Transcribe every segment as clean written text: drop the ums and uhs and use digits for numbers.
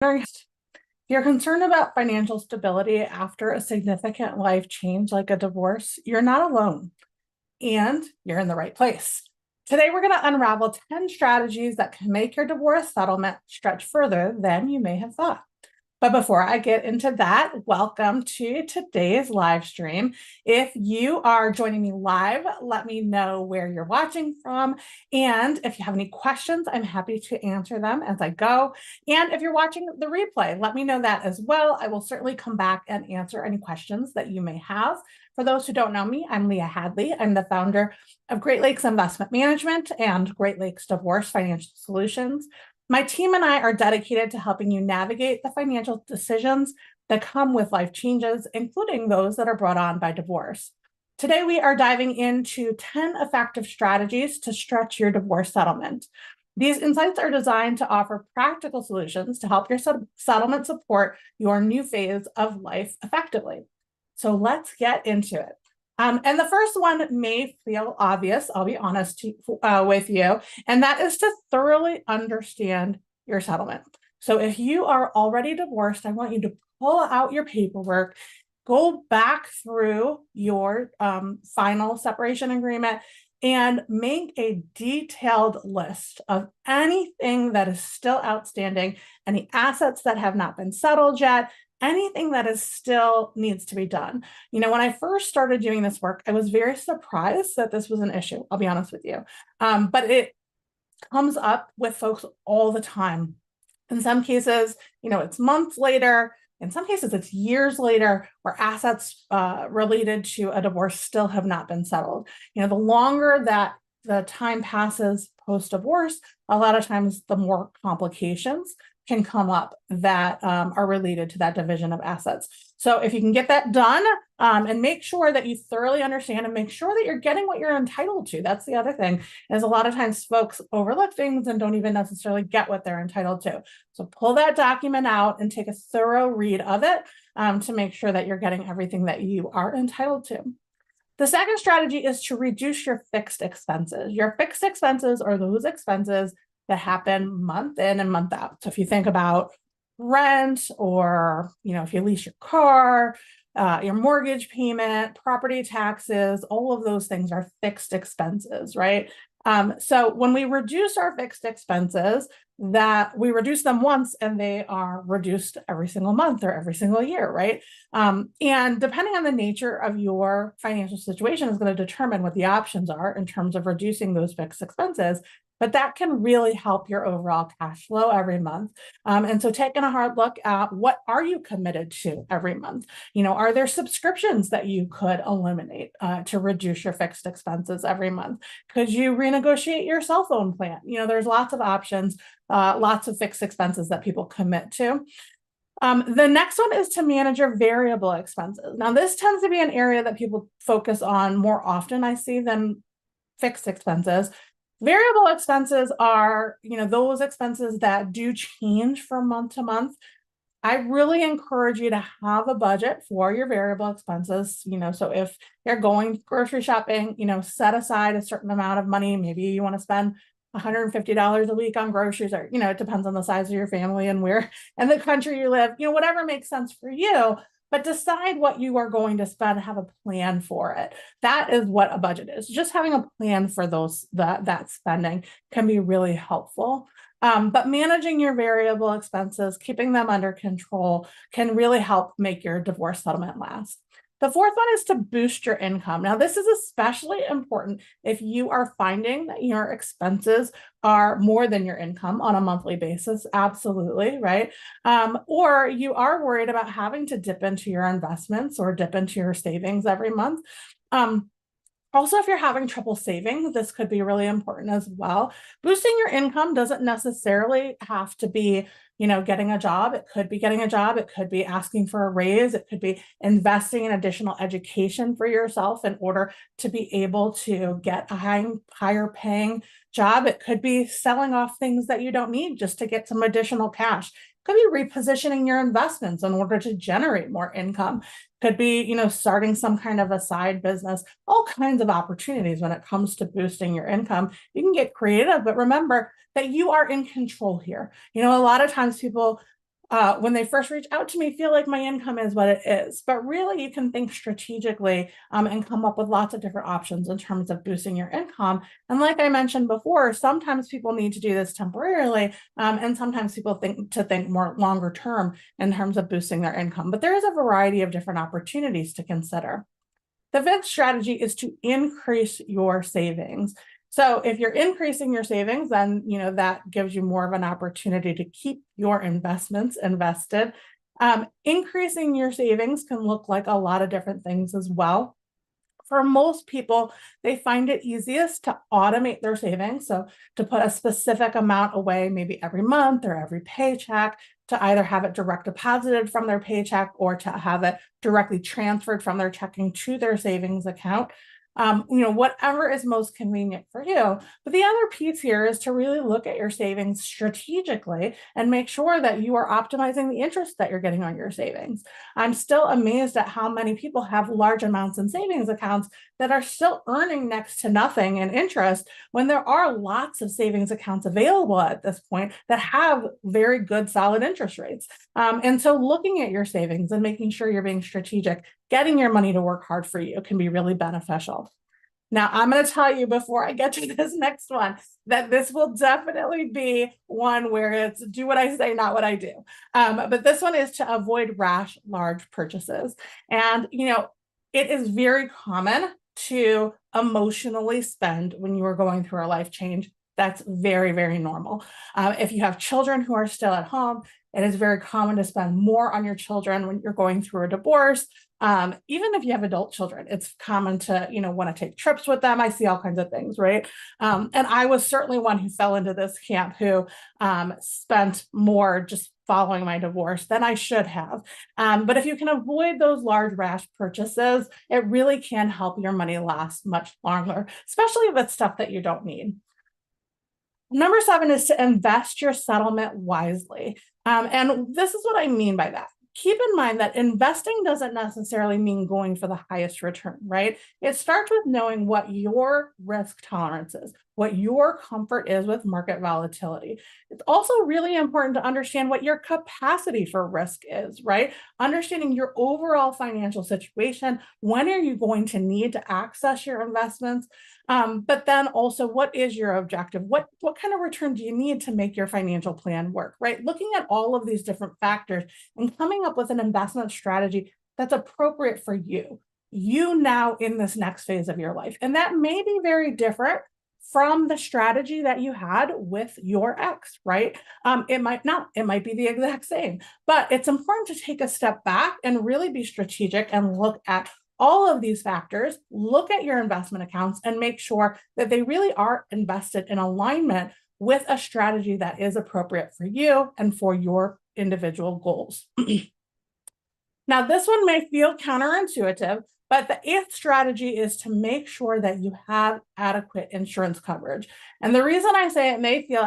If you're concerned about financial stability after a significant life change like a divorce, you're not alone and you're in the right place. Today, we're going to unravel 10 strategies that can make your divorce settlement stretch further than you may have thought. But before I get into that, welcome to today's live stream. If you are joining me live, let me know where you're watching from. And if you have any questions, I'm happy to answer them as I go. And if you're watching the replay, let me know that as well. I will certainly come back and answer any questions that you may have. For those who don't know me, I'm Leah Hadley. I'm the founder of Great Lakes Investment Management and Great Lakes Divorce Financial Solutions. My team and I are dedicated to helping you navigate the financial decisions that come with life changes, including those that are brought on by divorce. Today, we are diving into 10 effective strategies to stretch your divorce settlement. These insights are designed to offer practical solutions to help your settlement support your new phase of life effectively. So let's get into it. And the first one may feel obvious, I'll be honest with you, and that is to thoroughly understand your settlement. So if you are already divorced, I want you to pull out your paperwork, go back through your final separation agreement, and make a detailed list of anything that is still outstanding, any assets that have not been settled yet, anything that is still needs to be done. You know, when I first started doing this work, I was very surprised that this was an issue. I'll be honest with you. But it comes up with folks all the time. In some cases, you know, it's months later. In some cases, it's years later where assets related to a divorce still have not been settled. You know, the longer that the time passes post-divorce, a lot of times the more complications can come up that are related to that division of assets. So if you can get that done and make sure that you thoroughly understand and make sure that you're getting what you're entitled to. That's the other thing, is a lot of times folks overlook things and don't even necessarily get what they're entitled to. So pull that document out and take a thorough read of it to make sure that you're getting everything that you are entitled to. The second strategy is to reduce your fixed expenses. Your fixed expenses are those expenses that happen month in and month out. So if you think about rent, or, you know, if you lease your car, your mortgage payment, property taxes, all of those things are fixed expenses, right? So when we reduce our fixed expenses, that we reduce them once and they are reduced every single month or every single year, right? And depending on the nature of your financial situation is going to determine what the options are in terms of reducing those fixed expenses. But that can really help your overall cash flow every month. And so taking a hard look at what are you committed to every month? You know, are there subscriptions that you could eliminate to reduce your fixed expenses every month? Could you renegotiate your cell phone plan? You know, there's lots of options, lots of fixed expenses that people commit to. The next one is to manage your variable expenses. Now, this tends to be an area that people focus on more often, I see, than fixed expenses. Variable expenses are, you know, those expenses that do change from month to month. I really encourage you to have a budget for your variable expenses. You know, so if you're going grocery shopping, you know, set aside a certain amount of money. Maybe you want to spend $150 a week on groceries, or, you know, it depends on the size of your family and where in the country you live, you know, whatever makes sense for you. But decide what you are going to spend, have a plan for it. That is what a budget is. Just having a plan for that spending can be really helpful. But managing your variable expenses, keeping them under control, can really help make your divorce settlement last. The fourth one is to boost your income. Now, this is especially important if you are finding that your expenses are more than your income on a monthly basis. Absolutely, right? Or you are worried about having to dip into your investments or dip into your savings every month. Also, if you're having trouble saving, this could be really important as well. Boosting your income doesn't necessarily have to be, you know, getting a job. It could be getting a job. It could be asking for a raise. It could be investing in additional education for yourself in order to be able to get a higher paying job. It could be selling off things that you don't need just to get some additional cash. Could be repositioning your investments in order to generate more income. Could be, you know, starting some kind of a side business, all kinds of opportunities when it comes to boosting your income. You can get creative, but remember that you are in control here. You know, a lot of times people when they first reach out to me, feel like my income is what it is. But really, you can think strategically and come up with lots of different options in terms of boosting your income. And like I mentioned before, sometimes people need to do this temporarily, and sometimes people think more longer term in terms of boosting their income. But there is a variety of different opportunities to consider. The fifth strategy is to increase your savings. So if you're increasing your savings, then that gives you more of an opportunity to keep your investments invested. Increasing your savings can look like a lot of different things as well. For most people, they find it easiest to automate their savings. So to put a specific amount away, maybe every month or every paycheck, to either have it direct deposited from their paycheck or to have it directly transferred from their checking to their savings account. Whatever is most convenient for you. But the other piece here is to really look at your savings strategically and make sure that you are optimizing the interest that you're getting on your savings. I'm still amazed at how many people have large amounts in savings accounts that are still earning next to nothing in interest when there are lots of savings accounts available at this point that have very good, solid interest rates. And so looking at your savings and making sure you're being strategic, getting your money to work hard for you can be really beneficial. Now, I'm going to tell you before I get to this next one that this will definitely be one where it's do what I say, not what I do. But this one is to avoid rash, large purchases. And, it is very common to emotionally spend when you are going through a life change. That's very, very normal. If you have children who are still at home, it is very common to spend more on your children when you're going through a divorce. Even if you have adult children, it's common to, want to take trips with them. I see all kinds of things, right? And I was certainly one who fell into this camp who spent more just following my divorce than I should have. But if you can avoid those large rash purchases, it really can help your money last much longer, especially if it's stuff that you don't need. Number 7 is to invest your settlement wisely. And this is what I mean by that. Keep in mind that investing doesn't necessarily mean going for the highest return, right? It starts with knowing what your risk tolerance is, what your comfort is with market volatility. It's also really important to understand what your capacity for risk is, right? Understanding your overall financial situation. When are you going to need to access your investments? But then also, what is your objective? What kind of return do you need to make your financial plan work, right? Looking at all of these different factors and coming up with an investment strategy that's appropriate for you now in this next phase of your life. And that may be very different from the strategy that you had with your ex, right? It might not, it might be the exact same, but it's important to take a step back and really be strategic and look at all of these factors, look at your investment accounts and make sure that they really are invested in alignment with a strategy that is appropriate for you and for your individual goals. Now, this one may feel counterintuitive, but the 8th strategy is to make sure that you have adequate insurance coverage. And the reason I say it may feel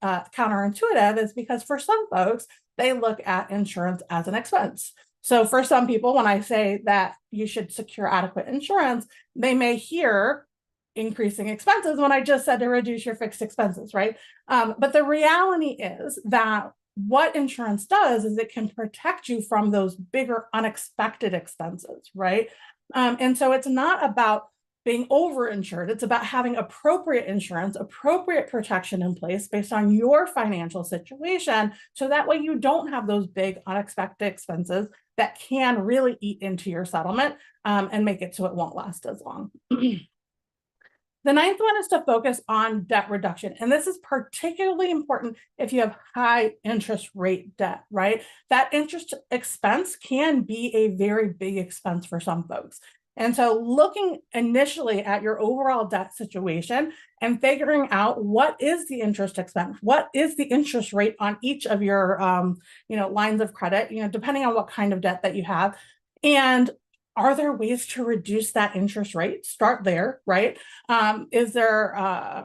counterintuitive is because for some folks, they look at insurance as an expense. So for some people, when I say that you should secure adequate insurance, they may hear increasing expenses when I just said to reduce your fixed expenses, right? But the reality is that what insurance does is it can protect you from those bigger unexpected expenses, right? And so it's not about being overinsured. It's about having appropriate insurance, appropriate protection in place based on your financial situation. So that way you don't have those big unexpected expenses that can really eat into your settlement and make it so it won't last as long. The 9th one is to focus on debt reduction. And this is particularly important if you have high interest rate debt, right? That interest expense can be a very big expense for some folks. And so looking initially at your overall debt situation and figuring out what is the interest expense, what is the interest rate on each of your lines of credit, depending on what kind of debt that you have. And are there ways to reduce that interest rate? Start there, right? Is there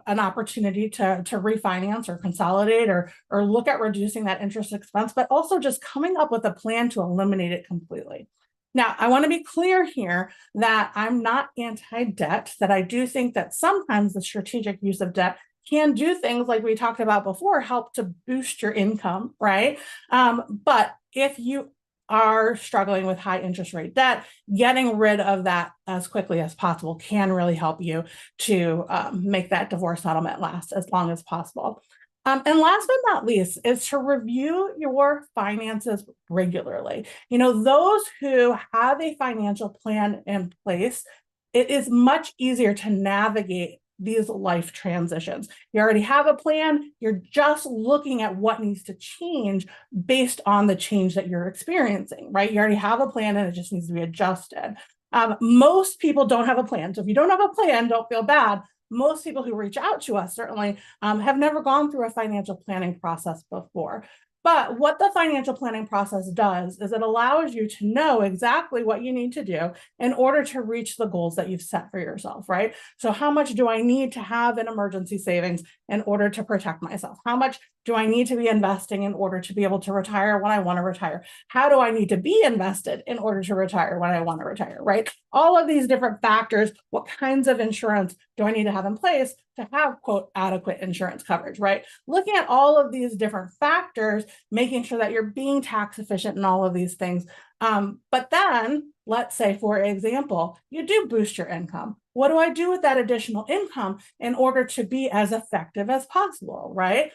an opportunity to refinance or consolidate or look at reducing that interest expense, but also just coming up with a plan to eliminate it completely? Now, I want to be clear here that I'm not anti-debt, that I do think that sometimes the strategic use of debt can do things like we talked about before, help to boost your income, right? But if you are struggling with high interest rate debt, getting rid of that as quickly as possible can really help you to make that divorce settlement last as long as possible. And last but not least is to review your finances regularly. Those who have a financial plan in place, it is much easier to navigate these life transitions. You already have a plan. You're just looking at what needs to change based on the change that you're experiencing, right? You already have a plan and it just needs to be adjusted. Most people don't have a plan. So if you don't have a plan, don't feel bad. Most people who reach out to us certainly have never gone through a financial planning process before. But what the financial planning process does is it allows you to know exactly what you need to do in order to reach the goals that you've set for yourself, right? So how much do I need to have in emergency savings in order to protect myself? How much do I need to be investing in order to be able to retire when I want to retire? How do I need to be invested in order to retire when I want to retire, right? All of these different factors, what kinds of insurance do I need to have in place to have, quote, adequate insurance coverage, right? Looking at all of these different factors, making sure that you're being tax efficient in all of these things. But then, let's say, for example, you do boost your income. What do I do with that additional income in order to be as effective as possible, right?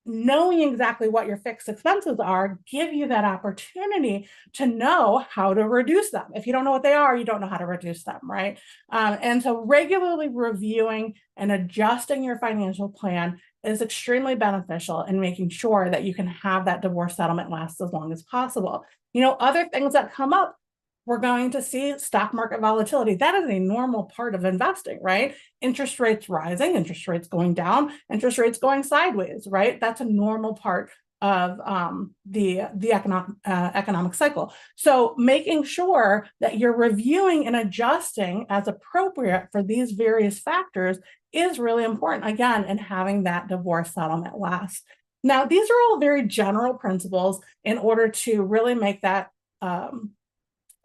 Knowing exactly what your fixed expenses are give you that opportunity to know how to reduce them. If you don't know what they are, you don't know how to reduce them, right? And so regularly reviewing and adjusting your financial plan is extremely beneficial in making sure that you can have that divorce settlement last as long as possible. Other things that come up, we're going to see stock market volatility. That is a normal part of investing, right? Interest rates rising, interest rates going down, interest rates going sideways, right? That's a normal part of the economic cycle. So making sure that you're reviewing and adjusting as appropriate for these various factors is really important, again, in having that divorce settlement last. Now, these are all very general principles in order to really make that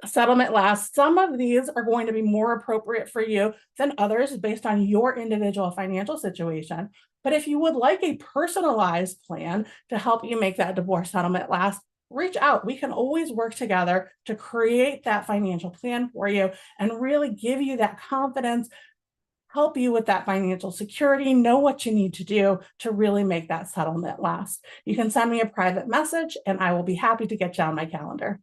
settlement last. Some of these are going to be more appropriate for you than others based on your individual financial situation. But if you would like a personalized plan to help you make that divorce settlement last, reach out. We can always work together to create that financial plan for you and really give you that confidence, help you with that financial security, know what you need to do to really make that settlement last. You can send me a private message and I will be happy to get you on my calendar.